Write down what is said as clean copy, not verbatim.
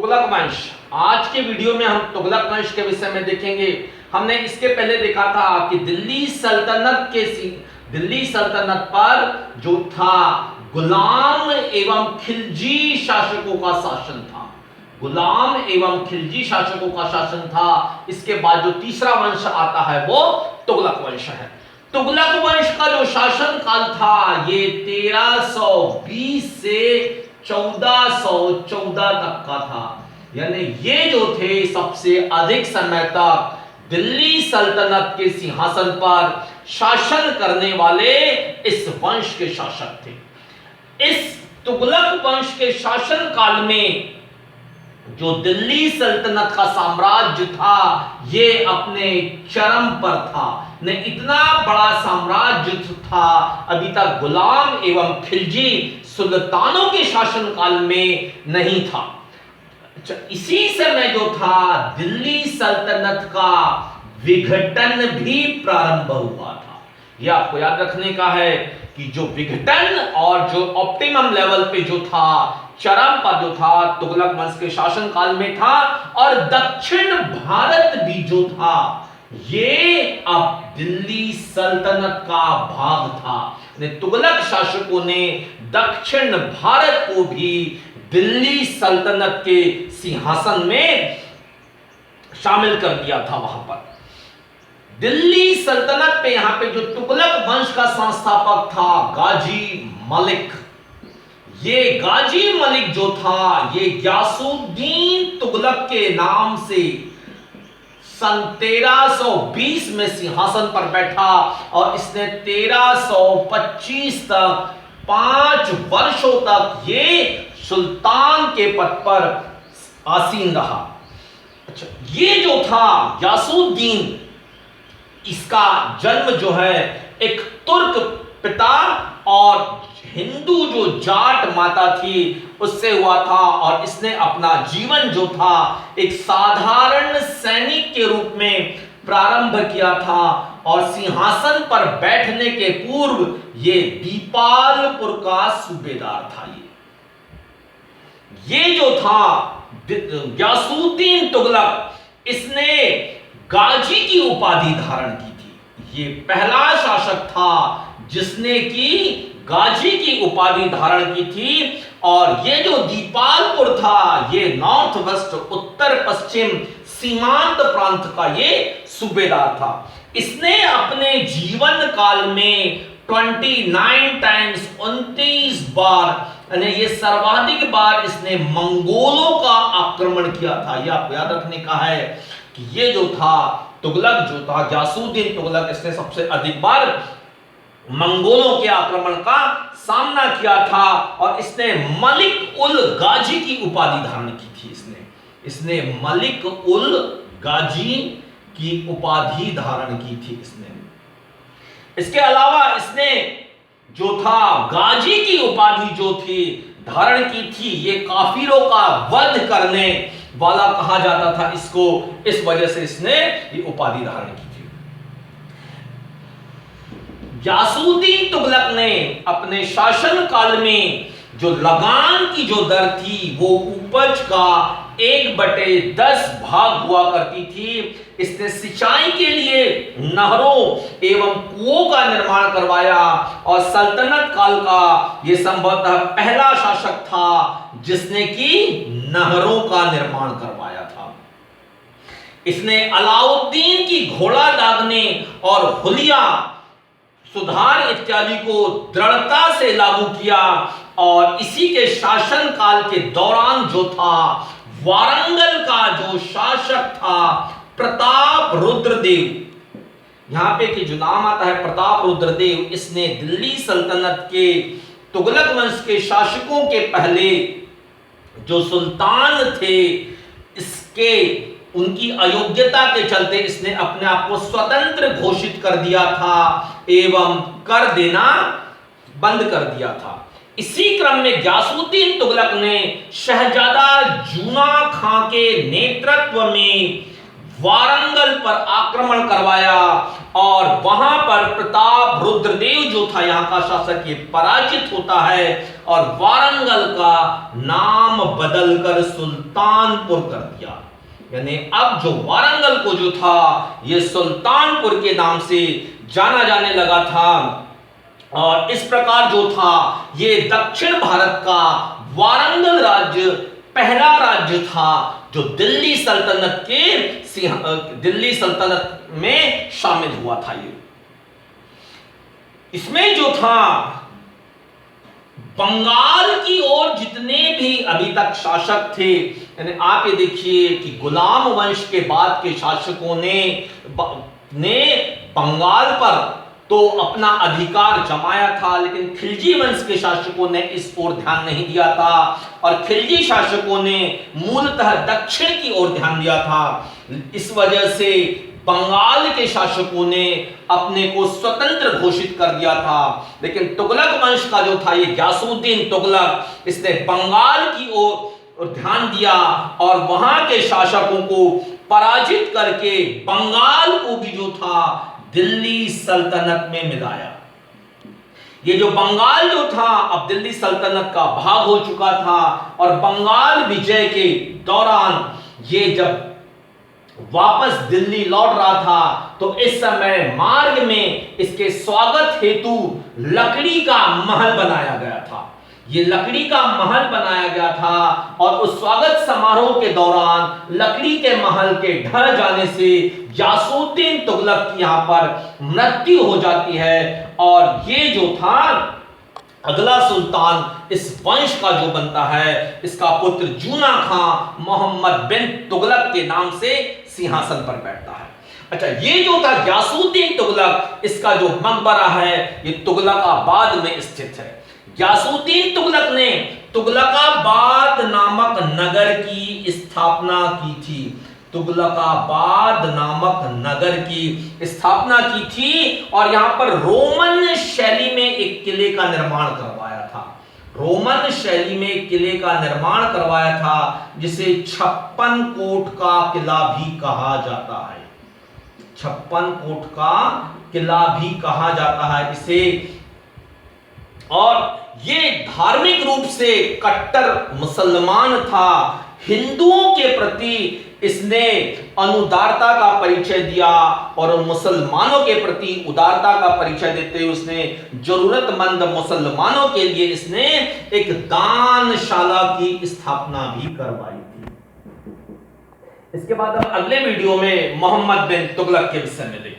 तुगलक वंश। आज के वीडियो में हम तुगलक वंश के विषय में देखेंगे। हमने इसके पहले देखा था कि दिल्ली सल्तनत पर जो था गुलाम एवं खिलजी शासकों का शासन था। गुलाम एवं खिलजी शासकों का शासन था। इसके बाद जो तीसरा वंश आता है वो तुगलक वंश है। तुगलक वंश का जो शासन काल था ये 1320 से 1414 तक का था। यानी ये जो थे सबसे अधिक समय तक दिल्ली सल्तनत के सिंहासन पर शासन करने वाले इस वंश के शासक थे। इस तुगलक वंश के शासन काल में जो दिल्ली सल्तनत का साम्राज्य था ये अपने चरम पर था। ने इतना बड़ा साम्राज्य था, अभी तक गुलाम एवं खिलजी सुल्तानों के शासन काल में नहीं था। इसी समय जो था दिल्ली सल्तनत का विघटन भी प्रारंभ हुआ था। यह आपको याद रखने का है कि जो विघटन और जो ऑप्टिमम लेवल पे जो था, चरम पर जो था, तुगलक वंश के शासन काल में था। और दक्षिण भारत भी जो था ये अब दिल्ली सल्तनत का भाग था। तुगलक शासकों ने दक्षिण भारत को भी दिल्ली सल्तनत के सिंहासन में शामिल कर दिया था। वहां पर दिल्ली सल्तनत पे यहां पे जो तुगलक वंश का संस्थापक था गाजी मलिक। ये गाजी मलिक जो था ये ग्यासुद्दीन तुगलक के नाम से सन 1320 में सिंहासन पर बैठा और इसने 1325 तक 5 वर्षों तक ये सुल्तान के पद पर आसीन रहा। अच्छा, ये जो था ग्यासुद्दीन, इसका जन्म जो है एक तुर्क पिता और हिंदू जो जाट माता थी उससे हुआ था। और इसने अपना जीवन जो था एक साधारण सैनिक के रूप में प्रारंभ किया था। और सिंहासन पर बैठने के पूर्व ये दीपालपुर का सूबेदार था। ये जो था ग्यासुद्दीन तुगलक, इसने गाजी की उपाधि धारण की थी। ये पहला शासक था जिसने की गाजी की उपाधि धारण की थी। और ये जो दीपालपुर था ये नॉर्थ वेस्ट उत्तर पश्चिम सीमांत प्रांत का ये सूबेदार था। इसने अपने जीवन काल में 29 टाइम्स 29 बार, यानी ये सर्वाधिक बार इसने मंगोलों का आक्रमण किया था। यह आपको याद रखने का है कि ये जो था तुगलक जो था ग्यासुद्दीन तुगलक, इसने सबसे अधिक बार मंगोलों के आक्रमण का सामना किया था। और इसने मलिक उल गाजी की उपाधि धारण की थी। इसने मलिक उल गाजी की उपाधि धारण की थी। इसके अलावा इसने जो था गाजी की उपाधि जो थी धारण की थी, ये काफिरों का वध करने वाला कहा जाता था इसको, इस वजह से इसने ये उपाधि धारण की थी। ग्यासुद्दीन तुगलक ने अपने शासन काल में जो लगान की जो दर थी वो उपज का 1/10 भाग हुआ करती थी। इसने सिंचाई के लिए नहरों एवं कुओं का निर्माण करवाया और सल्तनत काल का यह संभवतः पहला शासक था जिसने की नहरों का निर्माण करवाया था। इसने अलाउद्दीन की घोड़ा दागने और हुलिया सुधार इत्यादि को दृढ़ता से लागू किया। और इसी के शासन काल के दौरान जो था वारंगल का जो शासक था प्रताप रुद्रदेव, यहां पे कि जो नाम आता है प्रताप रुद्रदेव, इसने दिल्ली सल्तनत के तुगलक वंश के शासकों के पहले जो सुल्तान थे इसके उनकी अयोग्यता के चलते इसने अपने आप को स्वतंत्र घोषित कर दिया था एवं कर देना बंद कर दिया था। इसी क्रम में ग्यासुद्दीन तुगलक ने शहजादा जूना खां के नेतृत्व में वारंगल पर आक्रमण करवाया और वहां पर प्रताप रुद्रदेव जो था यहां का शासक, ये पराजित होता है और वारंगल का नाम बदलकर सुल्तानपुर कर दिया। यानी अब जो वारंगल को जो था ये सुल्तानपुर के नाम से जाना जाने लगा था। और इस प्रकार जो था ये दक्षिण भारत का वारंगल राज्य पहला राज्य था जो दिल्ली सल्तनत में शामिल हुआ था। ये इसमें जो था बंगाल की ओर जितने भी अभी तक शासक थे, यानी आप ये देखिए कि गुलाम वंश के बाद के शासकों ने बंगाल पर तो अपना अधिकार जमाया था, लेकिन खिलजी वंश के शासकों ने इस ओर ध्यान नहीं दिया था और खिलजी शासकों ने मूलतः दक्षिण की ओर ध्यान दिया था। इस वजह से बंगाल के शासकों ने अपने को स्वतंत्र घोषित कर दिया था, लेकिन तुगलक वंश का जो था ये गयासुद्दीन तुगलक, इसने बंगाल की ओर ध्यान दिया और वहां के शासकों को पराजित करके बंगाल को भी जो था दिल्ली सल्तनत में मिलाया। ये जो बंगाल जो था अब दिल्ली सल्तनत का भाग हो चुका था और बंगाल विजय के दौरान ये जब वापस दिल्ली लौट रहा था तो इस समय मार्ग में इसके स्वागत हेतु लकड़ी का महल बनाया गया था। ये लकड़ी का महल बनाया गया था और उस स्वागत समारोह के दौरान लकड़ी के महल के ढह जाने से गयासुद्दीन तुगलक की यहां पर मृत्यु हो जाती है और ये जो था अगला सुल्तान इस वंश का जो बनता है, इसका पुत्र जूना खां मोहम्मद बिन तुगलक के नाम से सिंहासन पर बैठता है। अच्छा, ये जो था गयासुद्दीन तुगलक, इसका जो मकबरा है ये तुगलकाबाद में स्थित है। गयासुद्दीन तुगलक ने तुगलकाबाद नामक नगर की स्थापना की थी। तुगलकाबाद नामक नगर की स्थापना की थी और यहां पर रोमन शैली में एक किले का निर्माण करवाया था। रोमन शैली में किले का निर्माण करवाया था जिसे 56 कोट का किला भी कहा जाता है। 56 कोट का किला भी कहा जाता है इसे। और ये धार्मिक रूप से कट्टर मुसलमान था। हिंदुओं के प्रति इसने अनुदारता का परिचय दिया और उन मुसलमानों के प्रति उदारता का परिचय देते हुए उसने जरूरतमंद मुसलमानों के लिए इसने एक दानशाला की स्थापना भी करवाई थी। इसके बाद हम अगले वीडियो में मोहम्मद बिन तुगलक के विषय में देखेंगे।